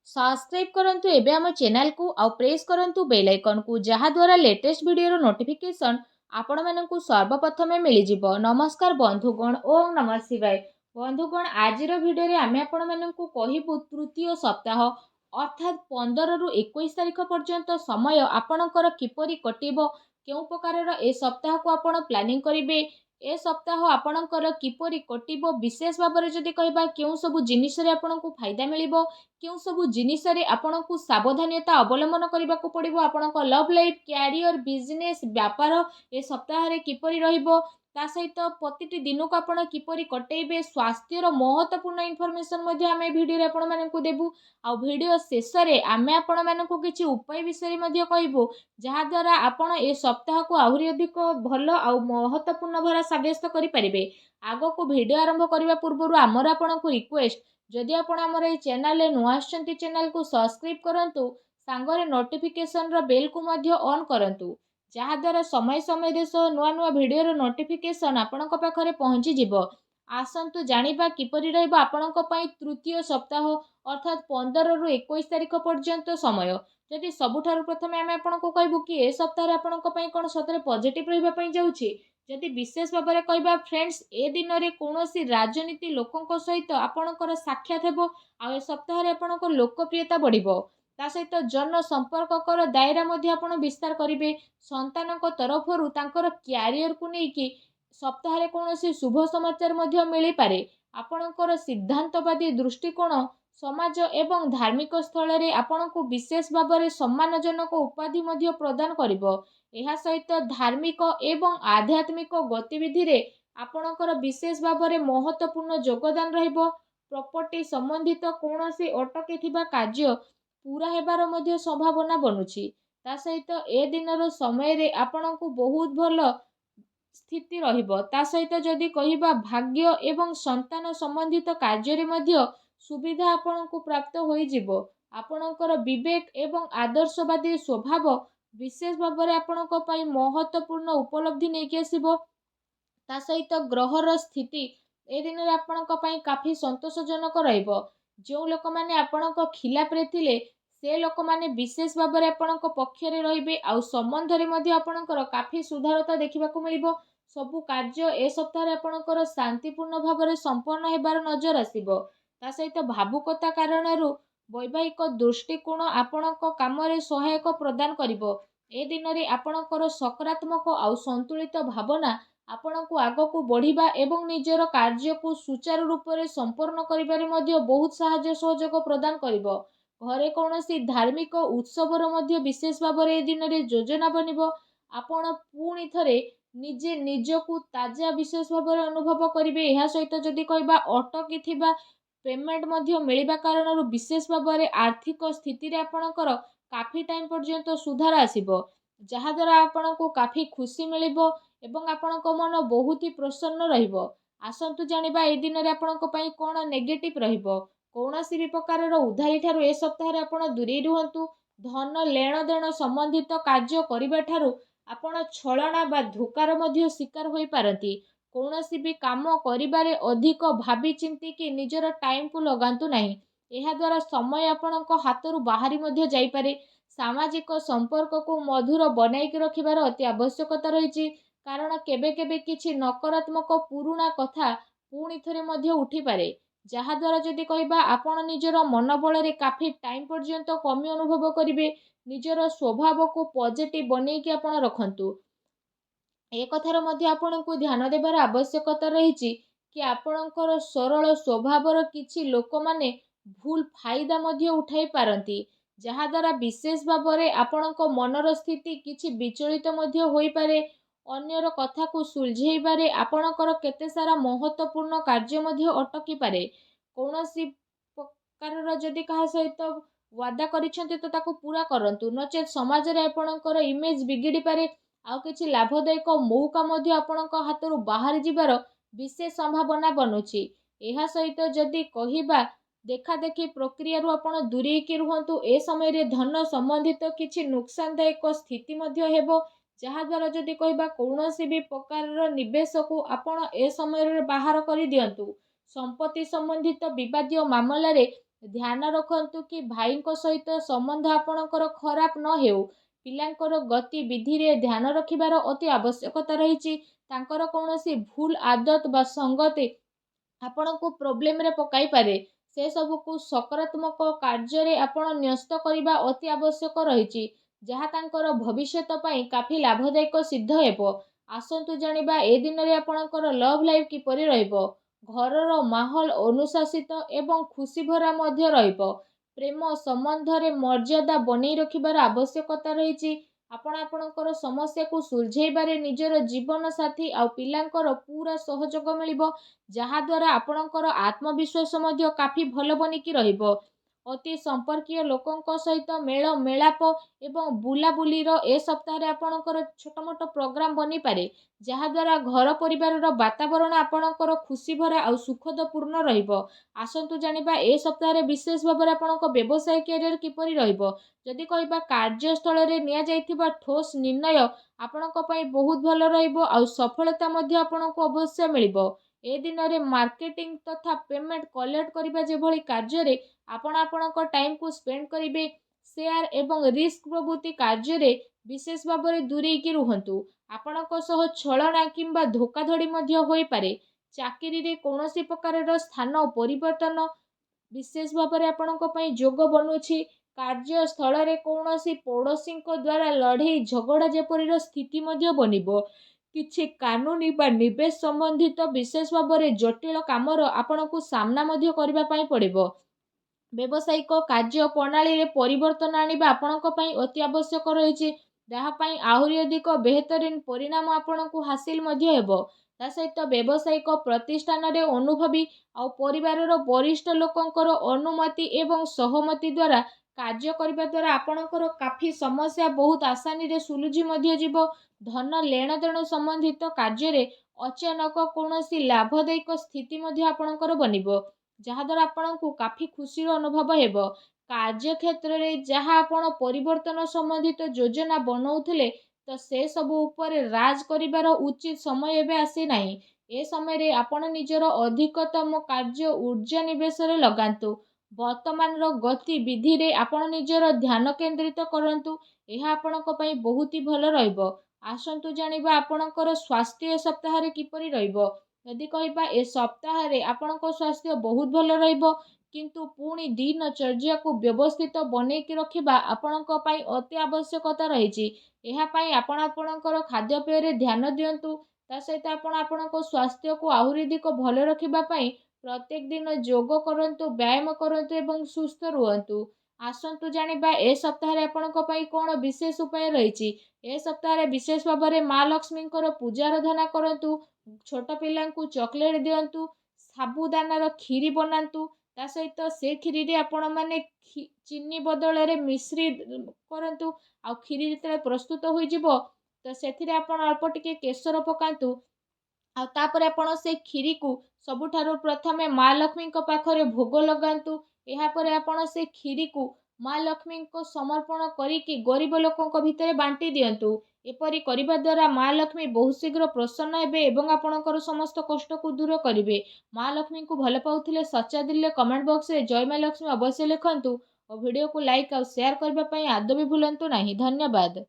Subscribe करंतु एबे हम चैनल को आउ प्रेस करंतु बेल आइकन को जहा द्वारा लेटेस्ट वीडियो नोटिफिकेशन आपण मानकु सर्वप्रथमे मिली जिवो। नमस्कार बंधुगण, ओम नमः शिवाय। बंधुगण, आजिर वीडियो रे आमे आपण मानकु कहिबु तृतीय सप्ताह अर्थात 15 रु 21 तारिख पर्यंत समय आपणकर किपरि कटिबो, केउ प्रकारर ए सप्ताह को आपण प्लानिंग करिवे, ए सप्ताह आपणकर किपरि कटिबो, विशेष भाବରେ जदि कहबा केउ सब जिनिस रे आपणकु फायदा मिलिबो, केउ सब जिनिस रे आपणकु सावधानता अवलंबन करबाकू पड़िबो, आपणक लव लाइफ, कैरियर, बिजनेस, व्यापार ए सप्ताह रे किपरि रहिबो, ता सहित प्रतिटी दिन को आपण किपरि कटेइबे, स्वास्थ्यर महत्वपूर्ण इनफॉरमेशन मध्ये आमे वीडियो रे आपण मानकु देबु। आ वीडियो शेष रे आमे आपण मानकु किछि उपाय विषय मध्ये कहबो, जहा द्वारा आपण ए सप्ताह को आहुरी अधिक भलो आ महत्वपूर्ण भरा साब्यस्त करि परिबे। आगो को वीडियो आरंभ करबा पूर्वरु हमर आपणकु रिक्वेस्ट, जदि आपण हमर ए चैनल रे नुआ आछंती चैनल को सब्सक्राइब करंतु, सांगरे नोटिफिकेशन रो बेल को मध्ये ऑन करंतु, जहा द्वारा समय समय देश नुआ नुआ वीडियो रो नोटिफिकेशन आपणक पाखरे पहुंची जिवो। आसंतु जानिबा किपरि रहइबो आपणक पई तृतीय सप्ताह अर्थात 15 रु 21 तारिख पर्यंत समय। जदि सबुठारु प्रथमे आमे आपणको कहबु कि ए सप्ताह रे आपणक पई कोन सतरे पॉजिटिव रहिबा पई जाउछि। जदि विशेष भाବରେ कहबा फ्रेंड्स, ए दिन रे कोनोसी राजनीति लोकंक सहित आपणकर साक्षात हेबो, आ ए सप्ताह रे आपणक लोकप्रियता बढ़िबो। ता सहित जन संपर्ककर दायरा मध्ये आपण विस्तार करिवे। संतानक तरफरु तांकर कैरियर को नै कि सप्ताह रे कोनोसी शुभ समाचार मध्ये मिली पारे। आपणकर सिद्धांतवादी दृष्टिकोण समाज एवं धार्मिक स्थल रे आपणको विशेष भाବରେ सम्मानजनक उपाधि मध्ये प्रदान करिवो। एहा सहित धार्मिक एवं आध्यात्मिक गतिविधि रे आपणकर विशेष भाବରେ महत्वपूर्ण योगदान रहिबो। प्रॉपर्टी संबंधित कोनोसी अटकी थिबा कार्य पूरा हेबार मध्ये संभावना बनुछि। ता सहित ए दिनर समय रे आपणको बहुत भलो स्थिति रहिबो। ता सहित जदि कहिबा भाग्य एवं संतान संबंधित कार्य रे मध्ये सुविधा आपणको प्राप्त होई जिवो। आपणकर विवेक एवं आदर्शवादी स्वभाव विशेष भाବରେ आपणको पई महत्वपूर्ण उपलब्धि नै कि आसीबो। ता सहित ग्रहर स्थिति ए दिन रे आपणक पई काफी संतोषजनक रहिबो। जो लोक माने आपणक खिलाफ रे थिले से लोक माने विशेष भाବରେ आपणक पक्ष रे रहिबे, आ संबंध रे मध्ये आपणकर काफी सुधारता देखिबाकू मिलिबो। सबु कार्य ए सप्ताह रे आपणकर शांतिपूर्ण भाବରେ संपन्न हेबार नजर आसीबो। ता सहित भावुकता कारणरू वैवाहिक दृष्टिकोण आपणक काम रे सहायक प्रदान करिवो। ए दिन रे आपणकर सकारात्मक आ संतुलित भावना आपणको आगको बढ़िबा एवं निजर कार्य को सुचारू रूप रे संपन्न करिबारे मध्ये बहुत सहाय्य सहयोग प्रदान करिवो। घरे कोनोसी धार्मिक उत्सवर मध्ये विशेष भाବରେ ए दिन रे योजना बनिबो। आपण पुणी थरे निजे निजकु ताजा विशेष भाବରେ अनुभव करिवे। एहा सहित जदि कहबा अटकी थिबा पेमेंट मध्ये मिलिबा कारणरू विशेष भाବରେ आर्थिक स्थिति रे आपणकर काफी टाइम पर्यंत सुधार आसीबो, जहा द्वारा आपणको काफी खुशी मिलिबो एवं आपणक मन बहुत ही प्रसन्न रहिबो। आसंतु जानिबा ए दिन रे आपणक पई कोन नेगेटिव रहिबो। कोनोसी भी प्रकारर उधारी ठारू ए सप्ताह रे आपण दूरी रुहंतु। धन लेण देण संबंधित कार्य करिबा ठारू आपण छलना बा धोकार मध्ये शिकार होई पारंती। कोनोसी भी काम करिबारे अधिक भाबी चिंती कि निजर टाइम को लगांतु नाही। एहा द्वारा समय आपणक हातरू बाहरी मध्ये जाई पारे। सामाजिक संपर्क को मधुर बनाई के रखिबार अति आवश्यकता रहिछि, कारण केबे केबे किछि नकारात्मक पुरुणा कथा पुणी थरे मध्ये उठी पारे, जहा द्वारा जदि कहबा आपण निजर मनोबल रे काफी टाइम पर्यंत कमी अनुभव करिवे। निजर स्वभाव को पॉजिटिव बनै कि आपण रखंतु। ए कथार मध्ये आपणको ध्यान देबार आवश्यकता रहिछि कि आपणकर सरल स्वभावर किछि लोक माने भूल फायदा मध्ये उठाई पारंती, जहा द्वारा विशेष भाବରେ आपणक मनर स्थिति किछि विचलित मध्ये होई पारे। अन्यर कथा को सुलझेइबारे आपणकर केते सारा महत्वपूर्ण कार्य मध्ये अटकी पारे। कोनोसी प्रकारर जदि कहा सहित वादा करिसेंती तो ताको पूरा करंतु, नचेत समाज रे आपणकर इमेज बिगिड़ी पारे। आउ किछि लाभदायक मौका मध्ये आपणक हातरू बाहर जिबार विशेष संभावना बनुछि। एहा सहित जदि कहिबा देखा देखी प्रक्रिया रु आपण दूरी के रुहंतु। ए समय रे धन संबंधित किछि नुकसानदायक स्थिति मध्ये हेबो, जहा द्वारा जदि कहबा कोनोसी भी प्रकारर निवेश को आपण ए समय रे बाहर करि दियंतु। संपत्ति संबंधित विवादीय मामला रे ଧ୍ୟାନ ରଖନ୍ତୁ କି ଭାଇଙ୍କ ସହିତ ସମ୍ବନ୍ଧ ଆପଣଙ୍କର ଖରାପ ନ ହେଉ। ପିଲାଙ୍କର ଗତିବିଧିରେ ଧ୍ୟାନ ରଖିବାର ଅତି ଆବଶ୍ୟକତା ରହିଛି। ତାଙ୍କର କୌଣସି ଭୁଲ ଆଦତ ବା ସଙ୍ଗତି ଆପଣଙ୍କୁ ପ୍ରୋବ୍ଲେମରେ ପକାଇପାରେ। ସେସବୁକୁ ସକାରାତ୍ମକ କାର୍ଯ୍ୟରେ ଆପଣ ନ୍ୟସ୍ତ କରିବା ଅତି ଆବଶ୍ୟକ ରହିଛି, ଯାହା ତାଙ୍କର ଭବିଷ୍ୟତ ପାଇଁ କାଫି ଲାଭଦାୟକ ସିଦ୍ଧ ହେବ। ଆସନ୍ତୁ ଜାଣିବା ଏ ଦିନରେ ଆପଣଙ୍କର ଲଭ୍ ଲାଇଫ୍ କିପରି ରହିବ। ଘରର ମାହୋଲ ଅନୁଶାସିତ ଏବଂ ଖୁସିଭରା ମଧ୍ୟ ରହିବ। ପ୍ରେମ ସମ୍ବନ୍ଧରେ ମର୍ଯ୍ୟାଦା ବନେଇ ରଖିବାର ଆବଶ୍ୟକତା ରହିଛି। ଆପଣ ଆପଣଙ୍କର ସମସ୍ୟାକୁ ସୁଲଝେଇବାରେ ନିଜର ଜୀବନସାଥୀ ଆଉ ପିଲାଙ୍କର ପୁରା ସହଯୋଗ ମିଳିବ, ଯାହାଦ୍ୱାରା ଆପଣଙ୍କର ଆତ୍ମବିଶ୍ୱାସ ମଧ୍ୟ କାଫି ଭଲ ବନିକି ରହିବ। ଅତି ସମ୍ପର୍କୀୟ ଲୋକଙ୍କ ସହିତ ମେଳ ମେଳାପ ଏବଂ ବୁଲାବୁଲିର ଏ ସପ୍ତାହରେ ଆପଣଙ୍କର ଛୋଟ ମୋଟ ପ୍ରୋଗ୍ରାମ ବନିପାରେ, ଯାହାଦ୍ୱାରା ଘର ପରିବାରର ବାତାବରଣ ଆପଣଙ୍କର ଖୁସିଭରା ଆଉ ସୁଖଦପୂର୍ଣ୍ଣ ରହିବ। ଆସନ୍ତୁ ଜାଣିବା ଏ ସପ୍ତାହରେ ବିଶେଷ ଭାବରେ ଆପଣଙ୍କ ବ୍ୟବସାୟ କ୍ୟାରିୟର କିପରି ରହିବ। ଯଦି କହିବା କାର୍ଯ୍ୟସ୍ଥଳରେ ନିଆଯାଇଥିବା ଠୋସ୍ ନିର୍ଣ୍ଣୟ ଆପଣଙ୍କ ପାଇଁ ବହୁତ ଭଲ ରହିବ ଆଉ ସଫଳତା ମଧ୍ୟ ଆପଣଙ୍କୁ ଅବଶ୍ୟ ମିଳିବ। ଏ ଦିନରେ ମାର୍କେଟିଂ ତଥା ପେମେଣ୍ଟ କଲେକ୍ଟ କରିବା ଯେଭଳି କାର୍ଯ୍ୟରେ ଆପଣ ଆପଣଙ୍କ ଟାଇମକୁ ସ୍ପେଣ୍ଡ କରିବେ, ସେୟାର ଏବଂ ରିସ୍କ ପ୍ରଭୃତି କାର୍ଯ୍ୟରେ ବିଶେଷ ଭାବରେ ଦୂରେଇକି ରୁହନ୍ତୁ। ଆପଣଙ୍କ ସହ ଛଳନା କିମ୍ବା ଧୋକାଧଡ଼ି ମଧ୍ୟ ହୋଇପାରେ। ଚାକିରିରେ କୌଣସି ପ୍ରକାରର ସ୍ଥାନ ପରିବର୍ତ୍ତନ ବିଶେଷ ଭାବରେ ଆପଣଙ୍କ ପାଇଁ ଯୋଗ ବନୁଛି। କାର୍ଯ୍ୟସ୍ଥଳରେ କୌଣସି ପଡ଼ୋଶୀଙ୍କ ଦ୍ୱାରା ଲଢ଼େଇ ଝଗଡ଼ା ଯେପରିର ସ୍ଥିତି ମଧ୍ୟ ବନିବ। କିଛି କାନୁନି ବା ନିବେଶ ସମ୍ବନ୍ଧିତ ବିଶେଷ ଭାବରେ ଜଟିଳ କାମର ଆପଣଙ୍କୁ ସାମ୍ନା ମଧ୍ୟ କରିବା ପାଇଁ ପଡ଼ିବ। ବ୍ୟବସାୟିକ କାର୍ଯ୍ୟ ପ୍ରଣାଳୀରେ ପରିବର୍ତ୍ତନ ଆଣିବା ଆପଣଙ୍କ ପାଇଁ ଅତି ଆବଶ୍ୟକ ରହିଛି, ଯାହା ପାଇଁ ଆହୁରି ଅଧିକ ବେହତରିନ ପରିଣାମ ଆପଣଙ୍କୁ ହାସିଲ ମଧ୍ୟ ହେବ। ତା ସହିତ ବ୍ୟବସାୟିକ ପ୍ରତିଷ୍ଠାନରେ ଅନୁଭବୀ ଆଉ ପରିବାରର ବରିଷ୍ଠ ଲୋକଙ୍କର ଅନୁମତି ଏବଂ ସହମତି ଦ୍ୱାରା କାର୍ଯ୍ୟ କରିବା ଦ୍ୱାରା ଆପଣଙ୍କର କାଫି ସମସ୍ୟା ବହୁତ ଆସାନୀରେ ସୁଲଝି ମଧ୍ୟ ଯିବ। ଧନ ଲେଣଦେଣ ସମ୍ବନ୍ଧିତ କାର୍ଯ୍ୟରେ ଅଚାନକ କୌଣସି ଲାଭଦାୟକ ସ୍ଥିତି ମଧ୍ୟ ଆପଣଙ୍କର ବନିବ, ଯାହାଦ୍ୱାରା ଆପଣଙ୍କୁ କାଫି ଖୁସିର ଅନୁଭବ ହେବ। କାର୍ଯ୍ୟକ୍ଷେତ୍ରରେ ଯାହା ଆପଣ ପରିବର୍ତ୍ତନ ସମ୍ବନ୍ଧିତ ଯୋଜନା ବନଉଥିଲେ, ତ ସେସବୁ ଉପରେ ରାଜ କରିବାର ଉଚିତ ସମୟ ଏବେ ଆସିନାହିଁ। ଏ ସମୟରେ ଆପଣ ନିଜର ଅଧିକତମ କାର୍ଯ୍ୟ ଊର୍ଜା ନିବେଶରେ ଲଗାନ୍ତୁ। ବର୍ତ୍ତମାନର ଗତିବିଧିରେ ଆପଣ ନିଜର ଧ୍ୟାନ କେନ୍ଦ୍ରିତ କରନ୍ତୁ। ଏହା ଆପଣଙ୍କ ପାଇଁ ବହୁତ ହି ଭଲ ରହିବ। ଆସନ୍ତୁ ଜାଣିବା ଆପଣଙ୍କର ସ୍ୱାସ୍ଥ୍ୟ ଏ ସପ୍ତାହରେ କିପରି ରହିବ। ଯଦି କହିବା ଏ ସପ୍ତାହରେ ଆପଣଙ୍କ ସ୍ୱାସ୍ଥ୍ୟ ବହୁତ ଭଲ ରହିବ, କିନ୍ତୁ ପୁଣି ଦିନଚର୍ଯ୍ୟାକୁ ବ୍ୟବସ୍ଥିତ ବନେଇକି ରଖିବା ଆପଣଙ୍କ ପାଇଁ ଅତି ଆବଶ୍ୟକତା ରହିଛି। ଏହା ପାଇଁ ଆପଣ ଆପଣଙ୍କର ଖାଦ୍ୟପେୟରେ ଧ୍ୟାନ ଦିଅନ୍ତୁ। ତା ସହିତ ଆପଣ ଆପଣଙ୍କ ସ୍ୱାସ୍ଥ୍ୟକୁ ଆହୁରି ଅଧିକ ଭଲ ରଖିବା ପାଇଁ ପ୍ରତ୍ୟେକ ଦିନ ଯୋଗ କରନ୍ତୁ, ବ୍ୟାୟାମ କରନ୍ତୁ ଏବଂ ସୁସ୍ଥ ରୁହନ୍ତୁ। ଆସନ୍ତୁ ଜାଣିବା ଏ ସପ୍ତାହରେ ଆପଣଙ୍କ ପାଇଁ କ'ଣ ବିଶେଷ ଉପାୟ ରହିଛି। ଏ ସପ୍ତାହରେ ବିଶେଷ ଭାବରେ ମା ଲକ୍ଷ୍ମୀଙ୍କର ପୂଜା ଆରାଧନା କରନ୍ତୁ, ଛୋଟ ପିଲାଙ୍କୁ ଚକୋଲେଟ୍ ଦିଅନ୍ତୁ, ସାବୁଦାନାର କ୍ଷୀରି ବନାନ୍ତୁ। ତା ସହିତ ସେ କ୍ଷୀରିରେ ଆପଣମାନେ ଚିନି ବଦଳରେ ମିଶ୍ରି କରନ୍ତୁ। ଆଉ କ୍ଷୀରି ଯେତେବେଳେ ପ୍ରସ୍ତୁତ ହୋଇଯିବ, ତ ସେଥିରେ ଆପଣ ଅଳ୍ପ ଟିକେ କେଶର ପକାନ୍ତୁ। ଆଉ ତାପରେ ଆପଣ ସେ କ୍ଷୀରିକୁ ସବୁଠାରୁ ପ୍ରଥମେ ମା ଲକ୍ଷ୍ମୀଙ୍କ ପାଖରେ ଭୋଗ ଲଗାନ୍ତୁ। ଏହାପରେ ଆପଣ ସେ କ୍ଷୀରିକୁ ମା ଲକ୍ଷ୍ମୀଙ୍କ ସମର୍ପଣ କରିକି ଗରିବ ଲୋକଙ୍କ ଭିତରେ ବାଣ୍ଟି ଦିଅନ୍ତୁ। ଏପରି କରିବା ଦ୍ୱାରା ମା ଲକ୍ଷ୍ମୀ ବହୁତ ଶୀଘ୍ର ପ୍ରସନ୍ନ ହେବେ ଏବଂ ଆପଣଙ୍କର ସମସ୍ତ କଷ୍ଟକୁ ଦୂର କରିବେ। ମା ଲକ୍ଷ୍ମୀଙ୍କୁ ଭଲ ପାଉଥିଲେ ସଚ୍ଚା ଦିଲରେ କମେଣ୍ଟ ବକ୍ସରେ ଜୟ ମା ଲକ୍ଷ୍ମୀ ଅବଶ୍ୟ ଲେଖନ୍ତୁ ଓ ଭିଡ଼ିଓକୁ ଲାଇକ୍ ଆଉ ସେୟାର କରିବା ପାଇଁ ଆଦୌ ବି ଭୁଲନ୍ତୁ ନାହିଁ। ଧନ୍ୟବାଦ।